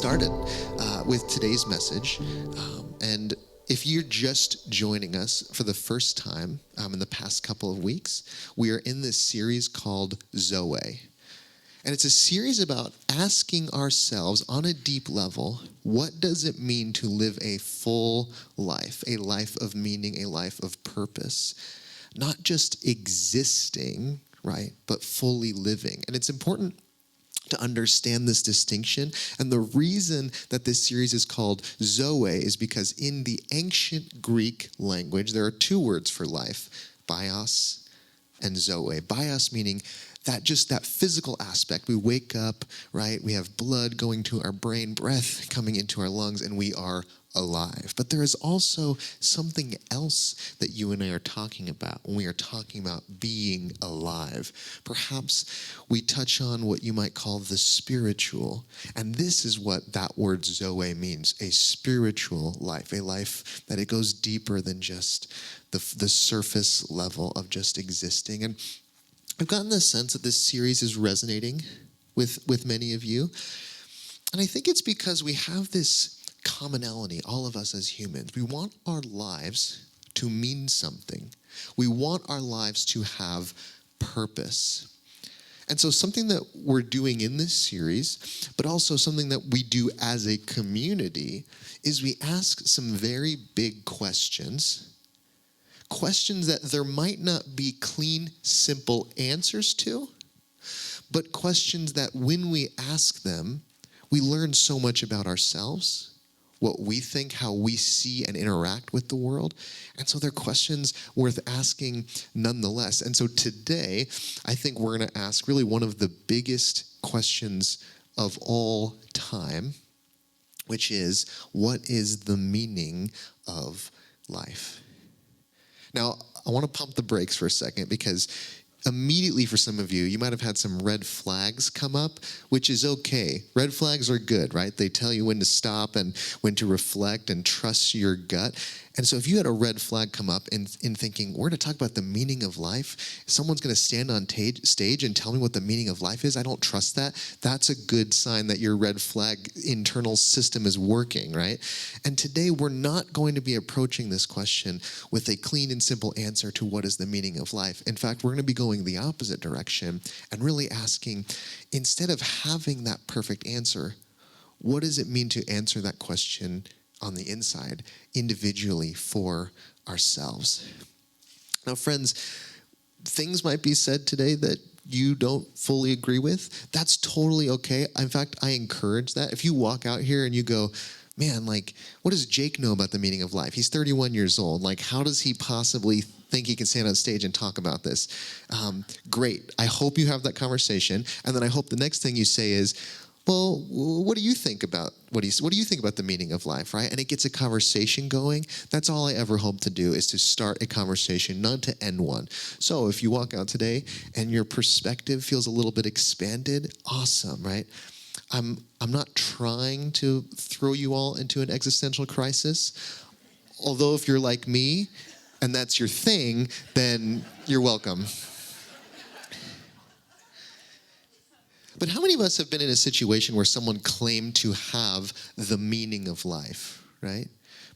started with today's message. And if you're just joining us for the first time in the past couple of weeks, we are in this series called ZOE. And it's a series about asking ourselves on a deep level, what does it mean to live a full life, a life of meaning, a life of purpose? Not just existing, right, but fully living. And it's important to understand this distinction. And the reason that this series is called ZOE is because in the ancient Greek language, there are two words for life, bios and ZOE. Bios meaning that physical aspect. We wake up, right? We have blood going to our brain, breath coming into our lungs, and we are alive. But there is also something else that you and I are talking about when we are talking about being alive. Perhaps we touch on what you might call the spiritual. And this is what that word ZOE means, a spiritual life, a life that it goes deeper than just the surface level of just existing. And I've gotten the sense that this series is resonating with many of you. And I think it's because we have this commonality, all of us as humans. We want our lives to mean something. We want our lives to have purpose. And so something that we're doing in this series, but also something that we do as a community, is we ask some very big questions that there might not be clean, simple answers to, but questions that when we ask them, we learn so much about ourselves, what we think, how we see and interact with the world. And so they're questions worth asking nonetheless. And so today, I think we're going to ask really one of the biggest questions of all time, which is, what is the meaning of life? Now, I want to pump the brakes for a second because immediately for some of you, you might have had some red flags come up, which is okay. Red flags are good, right? They tell you when to stop and when to reflect and trust your gut. And so if you had a red flag come up in thinking, we're going to talk about the meaning of life, someone's going to stand on stage and tell me what the meaning of life is, I don't trust that. That's a good sign that your red flag internal system is working, right? And today we're not going to be approaching this question with a clean and simple answer to what is the meaning of life. In fact, we're going to be going the opposite direction and really asking, instead of having that perfect answer, what does it mean to answer that question on the inside, individually for ourselves? Now, friends, things might be said today that you don't fully agree with. That's totally okay. In fact, I encourage that. If you walk out here and you go, man, like, what does Jake know about the meaning of life? He's 31 years old. Like, how does he possibly think he can stand on stage and talk about this? Great. I hope you have that conversation. And then I hope the next thing you say is, well, what do you think about what do you think about the meaning of life, right? And it gets a conversation going. That's all I ever hope to do, is to start a conversation, not to end one. So if you walk out today and your perspective feels a little bit expanded, awesome, right? I'm not trying to throw you all into an existential crisis. Although if you're like me and that's your thing, then you're welcome. But how many of us have been in a situation where someone claimed to have the meaning of life, right?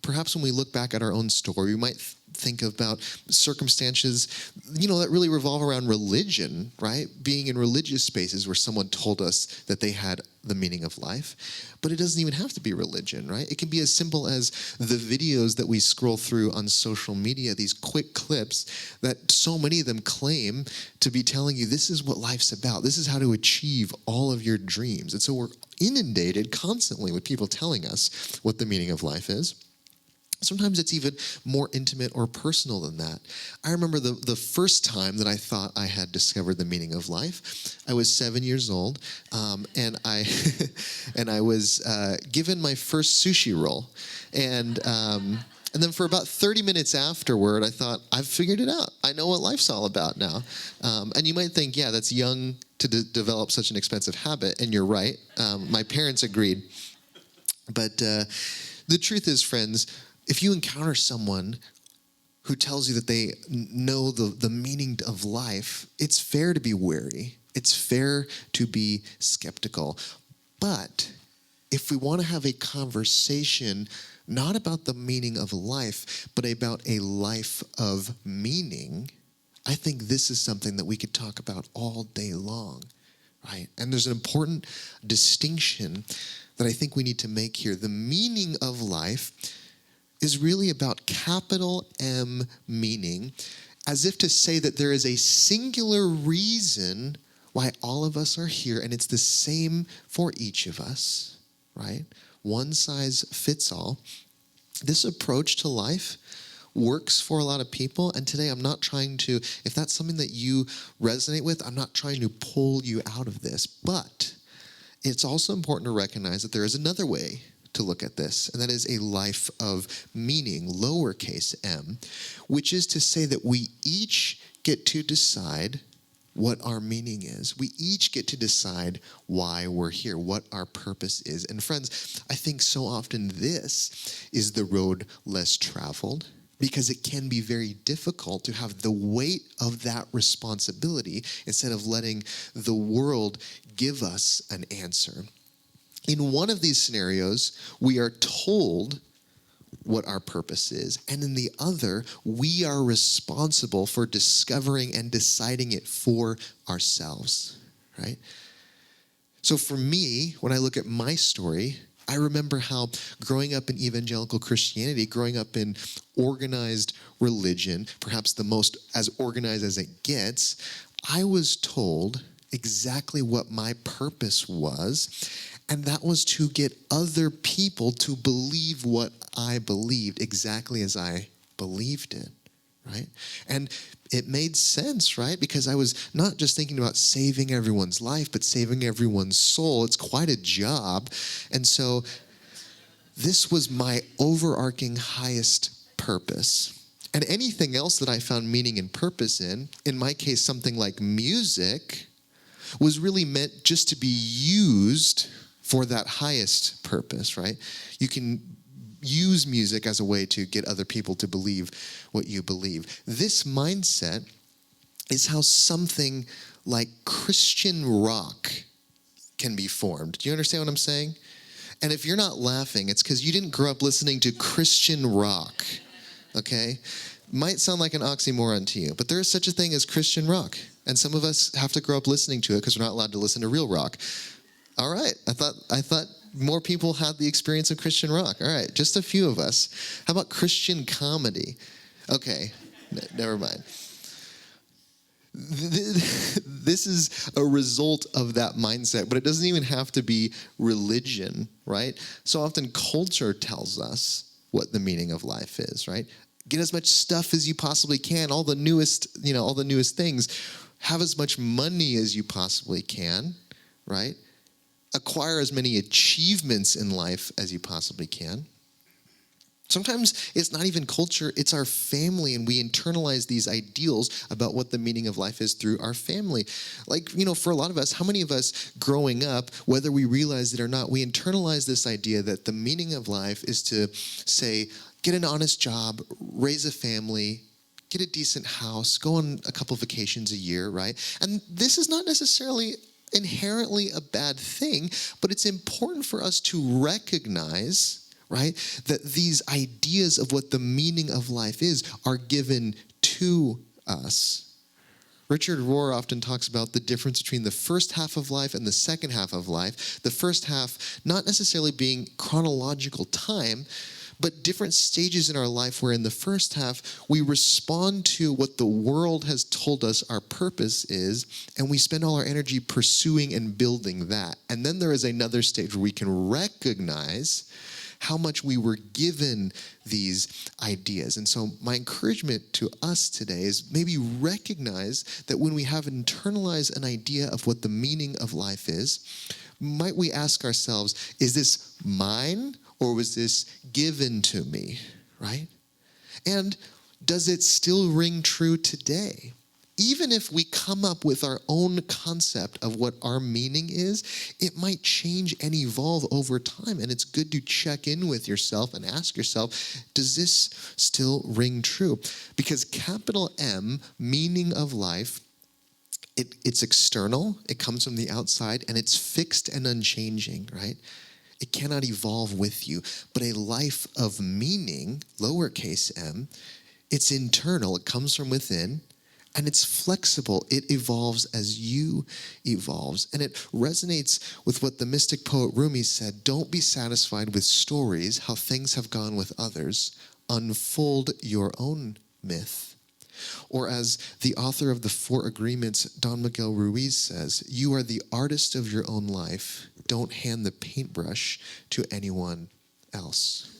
Perhaps when we look back at our own story, we might think about circumstances, that really revolve around religion, right? Being in religious spaces where someone told us that they had the meaning of life. But it doesn't even have to be religion, right? It can be as simple as the videos that we scroll through on social media, these quick clips that so many of them claim to be telling you this is what life's about. This is how to achieve all of your dreams. And so we're inundated constantly with people telling us what the meaning of life is. Sometimes it's even more intimate or personal than that. I remember the first time that I thought I had discovered the meaning of life. I was 7 years old, and I was given my first sushi roll. And then for about 30 minutes afterward, I thought, I've figured it out. I know what life's all about now. And you might think, yeah, that's young to develop such an expensive habit. And you're right. My parents agreed. But the truth is, friends, if you encounter someone who tells you that they know the meaning of life, it's fair to be wary. It's fair to be skeptical. But if we want to have a conversation not about the meaning of life, but about a life of meaning, I think this is something that we could talk about all day long, right? And there's an important distinction that I think we need to make here. The meaning of life is really about capital M meaning, as if to say that there is a singular reason why all of us are here, and it's the same for each of us, right? One size fits all. This approach to life works for a lot of people, and today I'm not trying to, if that's something that you resonate with, I'm not trying to pull you out of this, but it's also important to recognize that there is another way to look at this, and that is a life of meaning, lowercase m, which is to say that we each get to decide what our meaning is. We each get to decide why we're here, what our purpose is. And friends, I think so often this is the road less traveled, because it can be very difficult to have the weight of that responsibility instead of letting the world give us an answer. In one of these scenarios, we are told what our purpose is, and in the other, we are responsible for discovering and deciding it for ourselves, right? So for me, when I look at my story, I remember how growing up in evangelical Christianity, growing up in organized religion, perhaps the most as organized as it gets, I was told exactly what my purpose was, and that was to get other people to believe what I believed exactly as I believed it, right? And it made sense, right? Because I was not just thinking about saving everyone's life, but saving everyone's soul. It's quite a job. And so this was my overarching highest purpose. And anything else that I found meaning and purpose in my case, something like music, was really meant just to be used for that highest purpose, right? You can use music as a way to get other people to believe what you believe. This mindset is how something like Christian rock can be formed. Do you understand what I'm saying? And if you're not laughing, it's because you didn't grow up listening to Christian rock, okay? Might sound like an oxymoron to you, but there is such a thing as Christian rock. And some of us have to grow up listening to it because we're not allowed to listen to real rock. All right, I thought more people had the experience of Christian rock. All right, just a few of us. How about Christian comedy? Okay, never mind. This is a result of that mindset, but it doesn't even have to be religion, right? So often culture tells us what the meaning of life is, right? Get as much stuff as you possibly can, all the newest things. Have as much money as you possibly can, right? Acquire as many achievements in life as you possibly can. Sometimes it's not even culture, it's our family, and we internalize these ideals about what the meaning of life is through our family. Like, for a lot of us, how many of us growing up, whether we realize it or not, we internalize this idea that the meaning of life is to say, get an honest job, raise a family, get a decent house, go on a couple vacations a year, right? And this is not necessarily inherently a bad thing, but it's important for us to recognize, right, that these ideas of what the meaning of life is are given to us. Richard Rohr often talks about the difference between the first half of life and the second half of life. The first half not necessarily being chronological time, but different stages in our life where in the first half, we respond to what the world has told us our purpose is, and we spend all our energy pursuing and building that. And then there is another stage where we can recognize how much we were given these ideas. And so my encouragement to us today is maybe recognize that when we have internalized an idea of what the meaning of life is, might we ask ourselves, is this mine? Or was this given to me, right? And does it still ring true today? Even if we come up with our own concept of what our meaning is, it might change and evolve over time. And it's good to check in with yourself and ask yourself, does this still ring true? Because capital M, meaning of life, it's external, it comes from the outside, and it's fixed and unchanging, right? It cannot evolve with you. But a life of meaning, lowercase m, it's internal. It comes from within. And it's flexible. It evolves as you evolves. And it resonates with what the mystic poet Rumi said. Don't be satisfied with stories, how things have gone with others. Unfold your own myth. Or as the author of the Four Agreements, Don Miguel Ruiz says, you are the artist of your own life. Don't hand the paintbrush to anyone else.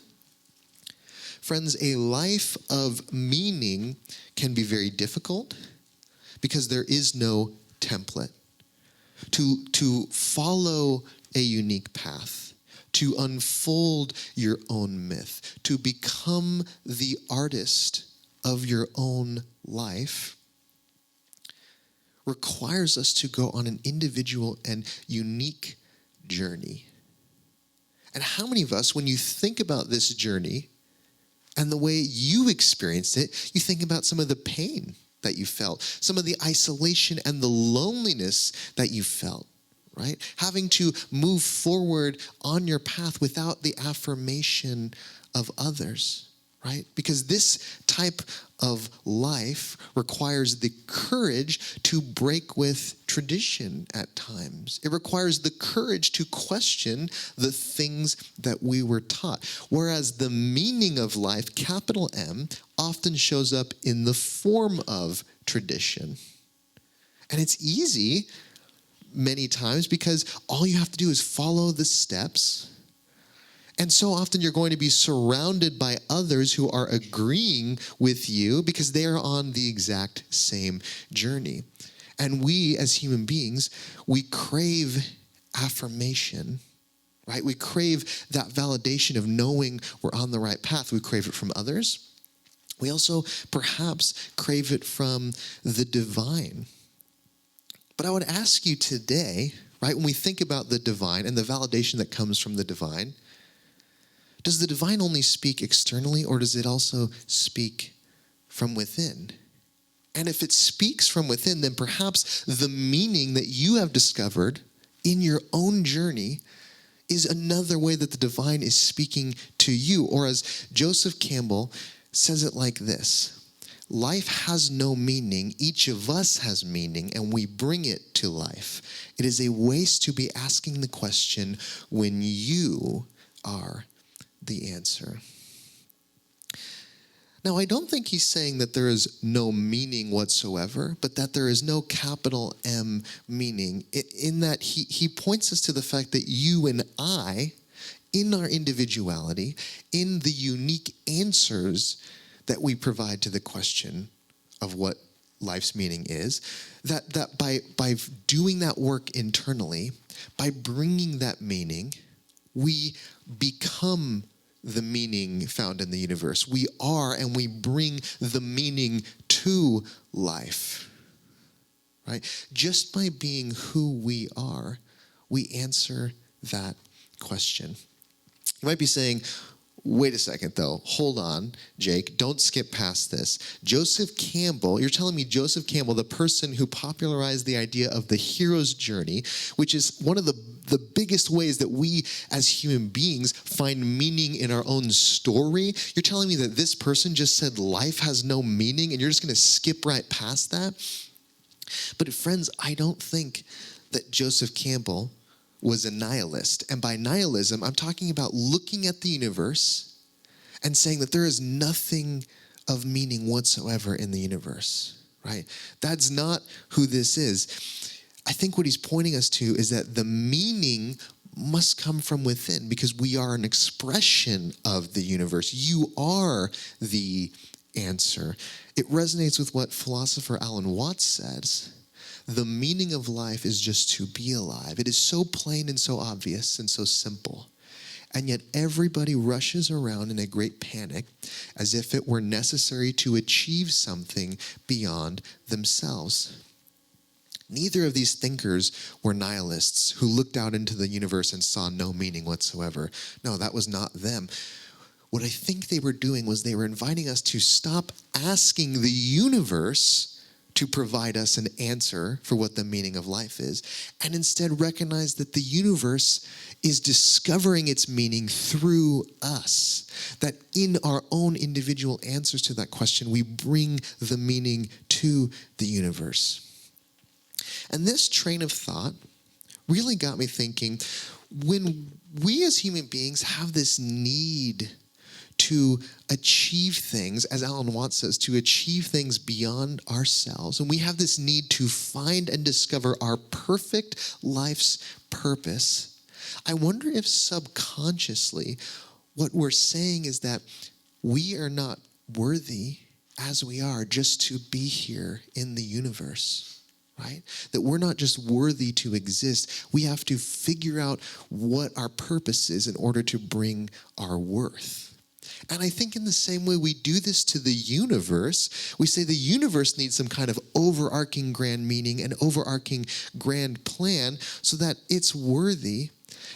Friends, a life of meaning can be very difficult because there is no template. To follow a unique path, to unfold your own myth, to become the artist of your own life requires us to go on an individual and unique journey. And how many of us, when you think about this journey, and the way you experienced it, you think about some of the pain that you felt, some of the isolation and the loneliness that you felt, right? Having to move forward on your path without the affirmation of others, right? Because this type of life requires the courage to break with tradition at times. It requires the courage to question the things that we were taught. Whereas the meaning of life, capital M, often shows up in the form of tradition. And it's easy many times because all you have to do is follow the steps. And so often you're going to be surrounded by others who are agreeing with you because they are on the exact same journey. And we as human beings, we crave affirmation, right? We crave that validation of knowing we're on the right path. We crave it from others. We also perhaps crave it from the divine. But I would ask you today, right, when we think about the divine and the validation that comes from the divine, does the divine only speak externally, or does it also speak from within? And if it speaks from within, then perhaps the meaning that you have discovered in your own journey is another way that the divine is speaking to you. Or as Joseph Campbell says it like this: life has no meaning. Each of us has meaning, and we bring it to life. It is a waste to be asking the question when you are the answer. Now, I don't think he's saying that there is no meaning whatsoever, but that there is no capital M meaning, in that he points us to the fact that you and I, in our individuality, in the unique answers that we provide to the question of what life's meaning is, that by doing that work internally, by bringing that meaning, we become the meaning found in the universe. We are, and we bring the meaning to life, right? Just by being who we are, we answer that question. You might be saying, wait a second though, hold on, Jake, don't skip past this. Joseph Campbell, you're telling me Joseph Campbell, the person who popularized the idea of the hero's journey, which is one of the biggest ways that we as human beings find meaning in our own story. You're telling me that this person just said life has no meaning and you're just gonna skip right past that? But friends, I don't think that Joseph Campbell was a nihilist. And by nihilism, I'm talking about looking at the universe and saying that there is nothing of meaning whatsoever in the universe, right? That's not who this is. I think what he's pointing us to is that the meaning must come from within because we are an expression of the universe. You are the answer. It resonates with what philosopher Alan Watts says. The meaning of life is just to be alive. It is so plain and so obvious and so simple. And yet everybody rushes around in a great panic as if it were necessary to achieve something beyond themselves. Neither of these thinkers were nihilists who looked out into the universe and saw no meaning whatsoever. No, that was not them. What I think they were doing was they were inviting us to stop asking the universe to provide us an answer for what the meaning of life is, and instead recognize that the universe is discovering its meaning through us. That in our own individual answers to that question, we bring the meaning to the universe. And this train of thought really got me thinking, when we as human beings have this need to achieve things, as Alan Watts says, to achieve things beyond ourselves, and we have this need to find and discover our perfect life's purpose, I wonder if subconsciously what we're saying is that we are not worthy as we are just to be here in the universe. Right? That we're not just worthy to exist. We have to figure out what our purpose is in order to bring our worth. And I think in the same way we do this to the universe, we say the universe needs some kind of overarching grand meaning and overarching grand plan so that it's worthy,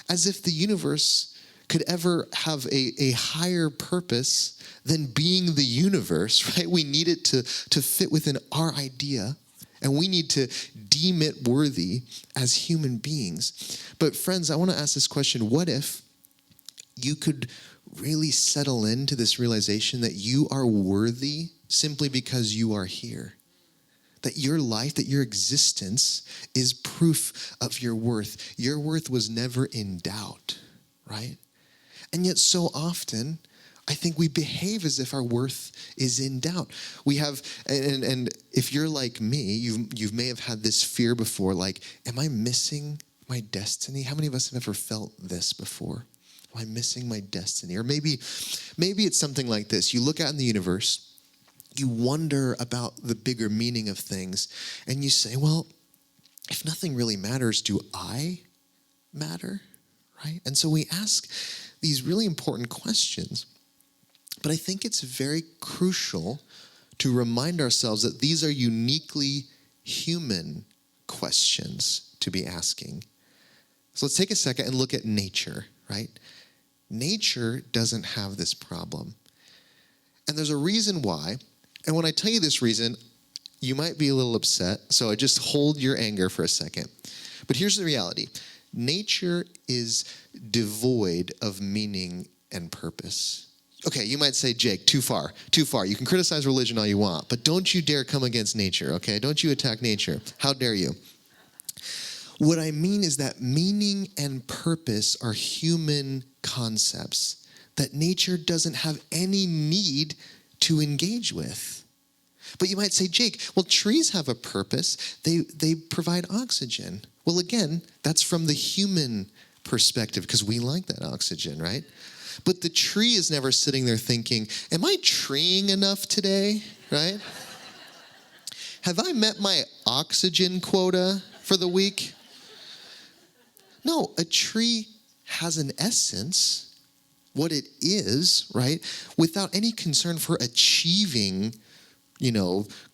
as if the universe could ever have a higher purpose than being the universe, right? We need it to fit within our idea. And we need to deem it worthy as human beings. But friends, I want to ask this question. What if you could really settle into this realization that you are worthy simply because you are here? That your life, that your existence is proof of your worth. Your worth was never in doubt, right? And yet so often, I think we behave as if our worth is in doubt. We have, and if you're like me, you may have had this fear before, like, am I missing my destiny? How many of us have ever felt this before? Am I missing my destiny? Or maybe it's something like this. You look out in the universe, you wonder about the bigger meaning of things, and you say, well, if nothing really matters, do I matter? Right? And so we ask these really important questions. But I think it's very crucial to remind ourselves that these are uniquely human questions to be asking. So let's take a second and look at nature, right? Nature doesn't have this problem. And there's a reason why. And when I tell you this reason, you might be a little upset. So I just hold your anger for a second. But here's the reality. Nature is devoid of meaning and purpose. Okay, you might say, Jake, too far. You can criticize religion all you want, but don't you dare come against nature, okay? Don't you attack nature. How dare you? What I mean is that meaning and purpose are human concepts that nature doesn't have any need to engage with. But you might say, Jake, well, trees have a purpose. They provide oxygen. Well, again, that's from the human perspective because we like that oxygen, right? But the tree is never sitting there thinking, am I treeing enough today, right? Have I met my oxygen quota for the week? No, a tree has an essence, what it is, right? Without any concern for achieving,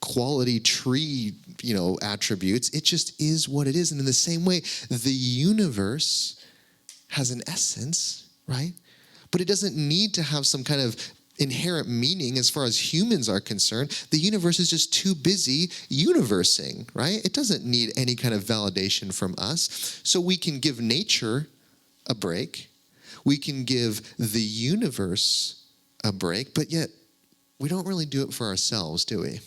quality tree, attributes. It just is what it is. And in the same way, the universe has an essence, right? But it doesn't need to have some kind of inherent meaning as far as humans are concerned. The universe is just too busy universing, right? It doesn't need any kind of validation from us. So we can give nature a break. We can give the universe a break, but yet we don't really do it for ourselves, do we?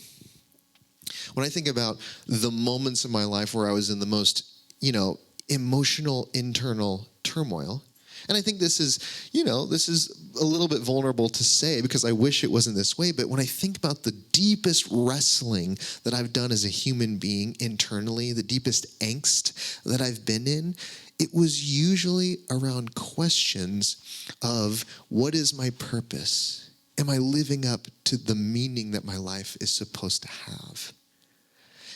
When I think about the moments in my life where I was in the most, emotional internal turmoil, and I think this is a little bit vulnerable to say because I wish it wasn't this way, but when I think about the deepest wrestling that I've done as a human being internally, the deepest angst that I've been in, it was usually around questions of what is my purpose? Am I living up to the meaning that my life is supposed to have?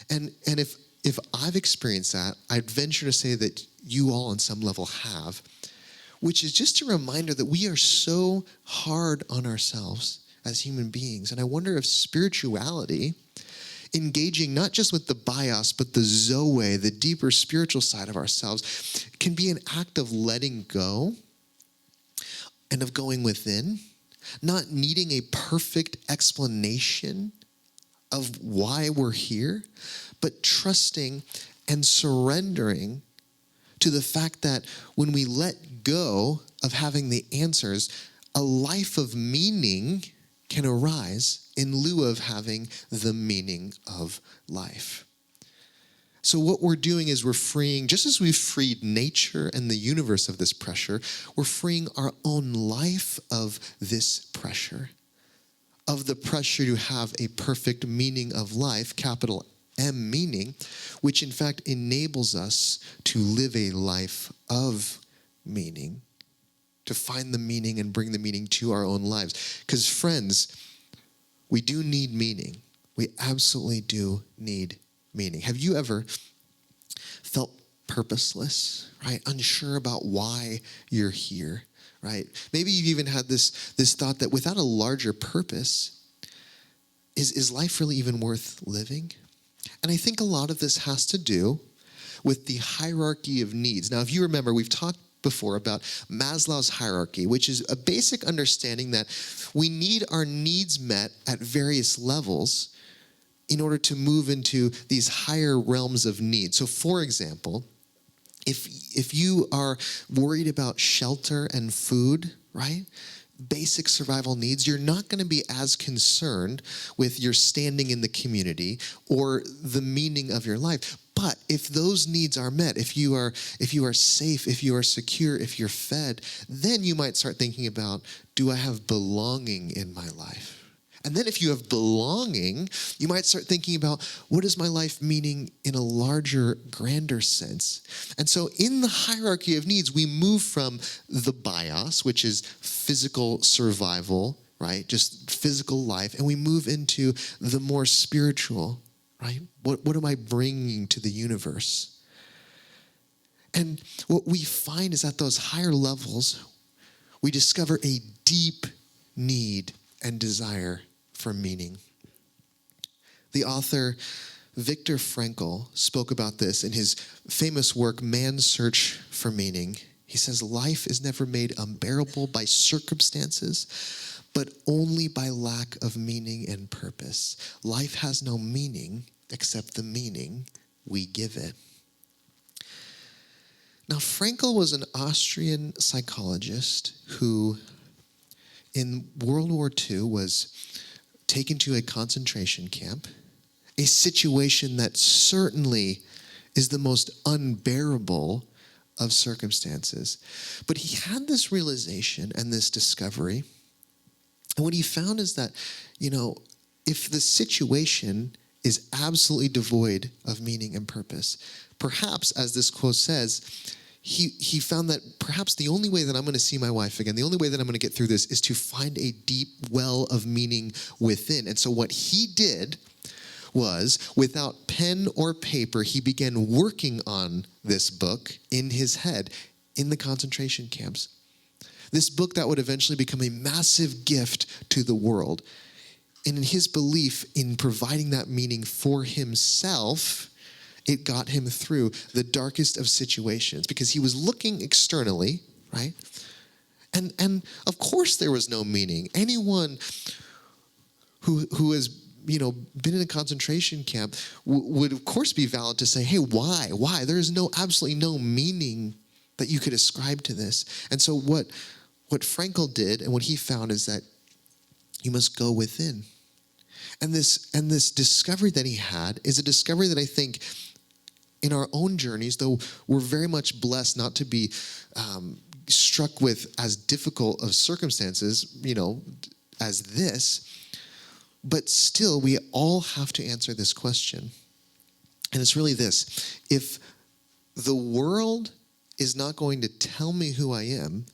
And if I've experienced that, I'd venture to say that you all on some level have, which is just a reminder that we are so hard on ourselves as human beings. And I wonder if spirituality, engaging not just with the bios, but the ZOE, the deeper spiritual side of ourselves, can be an act of letting go and of going within, not needing a perfect explanation of why we're here, but trusting and surrendering to the fact that when we let go of having the answers, a life of meaning can arise in lieu of having the meaning of life. So what we're doing is we're freeing, just as we've freed nature and the universe of this pressure, we're freeing our own life of this pressure, of the pressure to have a perfect meaning of life, capital M meaning, which in fact enables us to live a life of meaning, to find the meaning and bring the meaning to our own lives. Because friends, we do need meaning. We absolutely do need meaning. Have you ever felt purposeless, right? Unsure about why you're here, right? Maybe you've even had this thought that without a larger purpose, is life really even worth living? And I think a lot of this has to do with the hierarchy of needs. Now, if you remember, we've talked before about Maslow's hierarchy, which is a basic understanding that we need our needs met at various levels in order to move into these higher realms of need. So for example, if you are worried about shelter and food, right? Basic survival needs, you're not going to be as concerned with your standing in the community or the meaning of your life. But if those needs are met, if you are safe, if you are secure, if you're fed, then you might start thinking about, do I have belonging in my life? And then if you have belonging, you might start thinking about, what is my life meaning in a larger, grander sense? And so in the hierarchy of needs, we move from the bios, which is physical survival, right? Just physical life. And we move into the more spiritual, right? What am I bringing to the universe? And what we find is at those higher levels, we discover a deep need and desire for meaning. The author Viktor Frankl spoke about this in his famous work, Man's Search for Meaning. He says, life is never made unbearable by circumstances, but only by lack of meaning and purpose. Life has no meaning except the meaning we give it. Now, Frankl was an Austrian psychologist who, in World War II, was taken to a concentration camp, a situation that certainly is the most unbearable of circumstances. But he had this realization and this discovery. And what he found is that, if the situation is absolutely devoid of meaning and purpose, perhaps, as this quote says, he found that perhaps the only way that I'm going to see my wife again, the only way that I'm going to get through this is to find a deep well of meaning within. And so what he did was, without pen or paper, he began working on this book in his head in the concentration camps. This book that would eventually become a massive gift to the world. And in his belief in providing that meaning for himself, it got him through the darkest of situations because he was looking externally, right? And of course there was no meaning. Anyone who has been in a concentration camp would of course be valid to say, hey, why? There is absolutely no meaning that you could ascribe to this. And so what Frankl did and what he found is that you must go within. And this discovery that he had is a discovery that I think in our own journeys, though we're very much blessed not to be struck with as difficult of circumstances, as this, but still we all have to answer this question. And it's really this: if the world is not going to tell me who I am,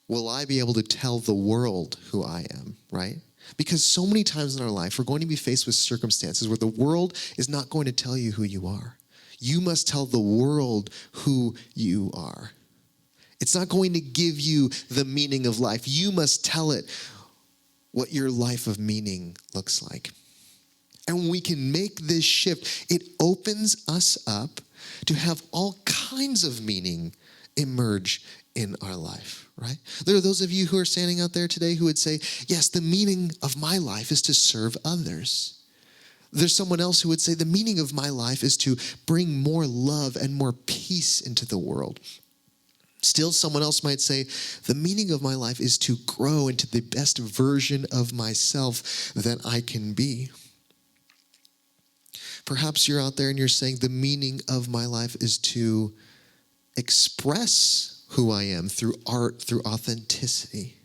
will I be able to tell the world who I am, right? Because so many times in our life, we're going to be faced with circumstances where the world is not going to tell you who you are. You must tell the world who you are. It's not going to give you the meaning of life. You must tell it what your life of meaning looks like. And when we can make this shift, it opens us up to have all kinds of meaning emerge in our life, right? There are those of you who are standing out there today who would say, yes, the meaning of my life is to serve others. There's someone else who would say the meaning of my life is to bring more love and more peace into the world. Still, someone else might say, the meaning of my life is to grow into the best version of myself that I can be. Perhaps you're out there and you're saying, the meaning of my life is to express who I am through art, through authenticity.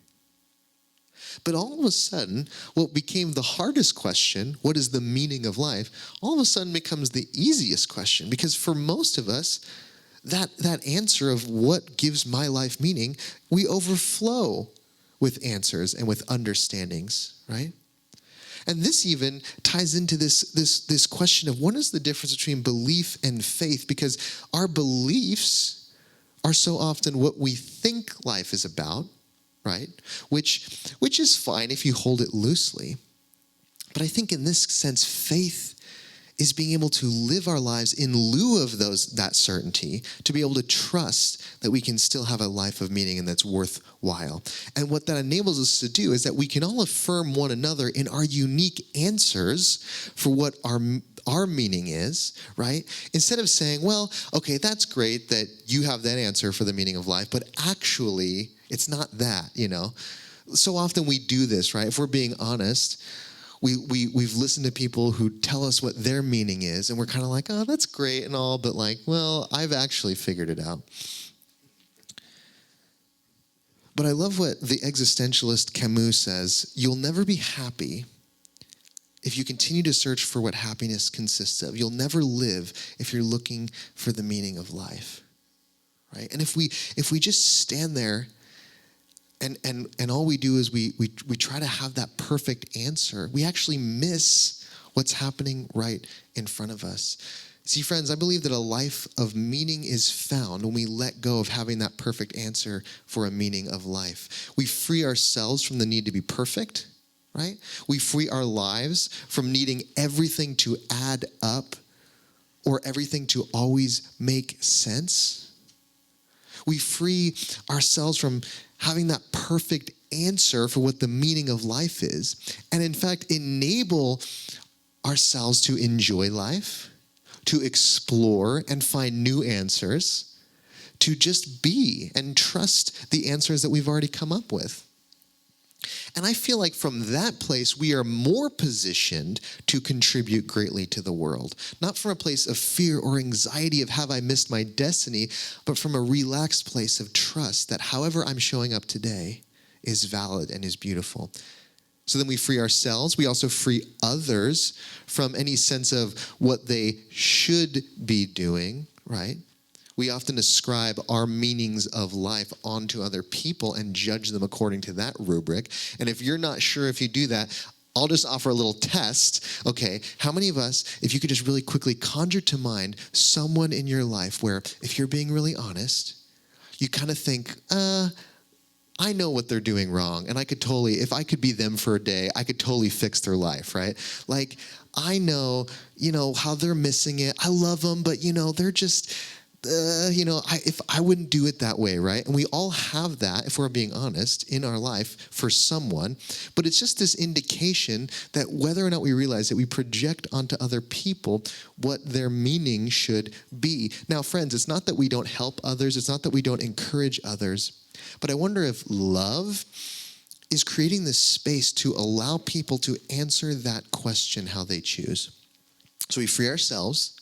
But all of a sudden, what became the hardest question, what is the meaning of life, all of a sudden becomes the easiest question. Because for most of us, that answer of what gives my life meaning, we overflow with answers and with understandings, right? And this even ties into this question of what is the difference between belief and faith? Because our beliefs are so often what we think life is about, right? Which is fine if you hold it loosely. But I think in this sense, faith is being able to live our lives in lieu of that certainty, to be able to trust that we can still have a life of meaning and that's worthwhile. And what that enables us to do is that we can all affirm one another in our unique answers for what our meaning is, right? Instead of saying, well, okay, that's great that you have that answer for the meaning of life, but actually, it's not that, So often we do this, right? If we're being honest, we've listened to people who tell us what their meaning is, and we're kind of like, oh, that's great and all, but well, I've actually figured it out. But I love what the existentialist Camus says: you'll never be happy if you continue to search for what happiness consists of. You'll never live if you're looking for the meaning of life, right? And if we just stand there and all we do is we try to have that perfect answer, we actually miss what's happening right in front of us. See, friends, I believe that a life of meaning is found when we let go of having that perfect answer for a meaning of life. We free ourselves from the need to be perfect, right? We free our lives from needing everything to add up or everything to always make sense. We free ourselves from having that perfect answer for what the meaning of life is, and in fact, enable ourselves to enjoy life, to explore and find new answers, to just be and trust the answers that we've already come up with. And I feel like from that place, we are more positioned to contribute greatly to the world. Not from a place of fear or anxiety of have I missed my destiny, but from a relaxed place of trust that however I'm showing up today is valid and is beautiful. So then we free ourselves. We also free others from any sense of what they should be doing, right? We often ascribe our meanings of life onto other people and judge them according to that rubric. And if you're not sure if you do that, I'll just offer a little test. Okay, how many of us, if you could just really quickly conjure to mind someone in your life where, if you're being really honest, you kind of think, I know what they're doing wrong, and I could totally, if I could be them for a day, I could totally fix their life, right? Like, I know, how they're missing it. I love them, but, they're just... if I wouldn't do it that way, right? And we all have that, if we're being honest, in our life for someone. But it's just this indication that whether or not we realize that we project onto other people what their meaning should be. Now, friends, it's not that we don't help others. It's not that we don't encourage others. But I wonder if love is creating this space to allow people to answer that question how they choose. So we free ourselves.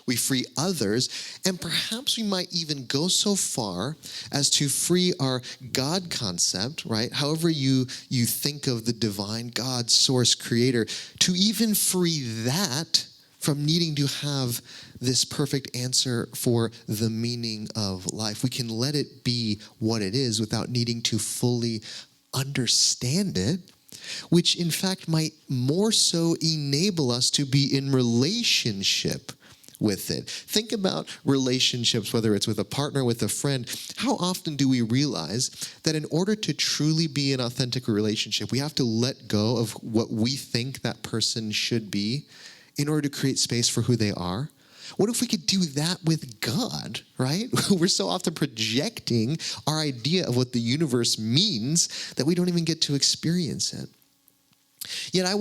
We free others, and perhaps we might even go so far as to free our God concept, right? However you think of the divine God, source, creator, to even free that from needing to have this perfect answer for the meaning of life. We can let it be what it is without needing to fully understand it, which in fact might more so enable us to be in relationship with it. Think about relationships, whether it's with a partner, with a friend. How often do we realize that in order to truly be an authentic relationship, we have to let go of what we think that person should be in order to create space for who they are? What if we could do that with God, right? We're so often projecting our idea of what the universe means that we don't even get to experience it. Yet I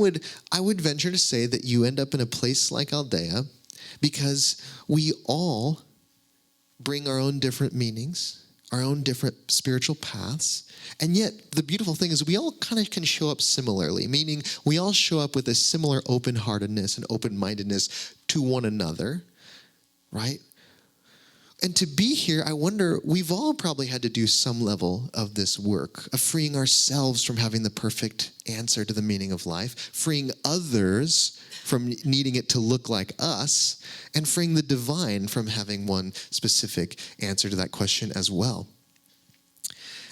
would venture to say that you end up in a place like Aldea because we all bring our own different meanings, our own different spiritual paths. And yet the beautiful thing is we all kind of can show up similarly, meaning we all show up with a similar open-heartedness and open-mindedness to one another, right? And to be here, I wonder, we've all probably had to do some level of this work, of freeing ourselves from having the perfect answer to the meaning of life, freeing others from needing it to look like us, and freeing the divine from having one specific answer to that question as well.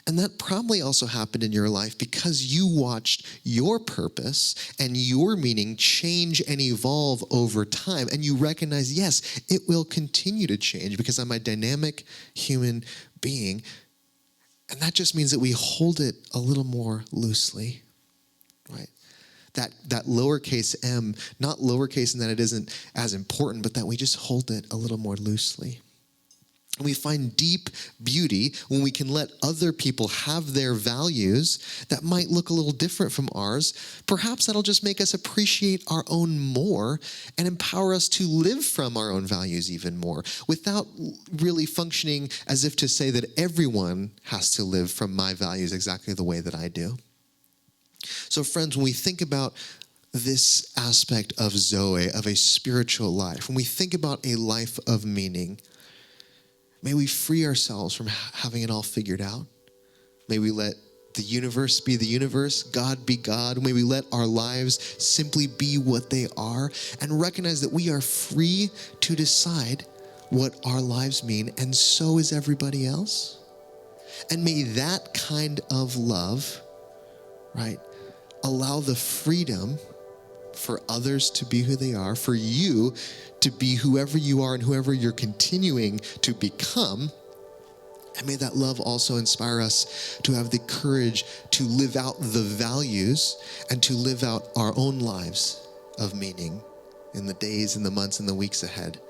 And that probably also happened in your life because you watched your purpose and your meaning change and evolve over time. And you recognize, yes, it will continue to change because I'm a dynamic human being. And that just means that we hold it a little more loosely, right? That lowercase m, not lowercase in that it isn't as important, but that we just hold it a little more loosely. And we find deep beauty when we can let other people have their values that might look a little different from ours. Perhaps that'll just make us appreciate our own more and empower us to live from our own values even more without really functioning as if to say that everyone has to live from my values exactly the way that I do. So friends, when we think about this aspect of ZOE, of a spiritual life, when we think about a life of meaning, may we free ourselves from having it all figured out. May we let the universe be the universe, God be God. May we let our lives simply be what they are and recognize that we are free to decide what our lives mean, and so is everybody else. And may that kind of love, right, allow the freedom for others to be who they are, for you to be whoever you are and whoever you're continuing to become. And may that love also inspire us to have the courage to live out the values and to live out our own lives of meaning in the days and the months and the weeks ahead.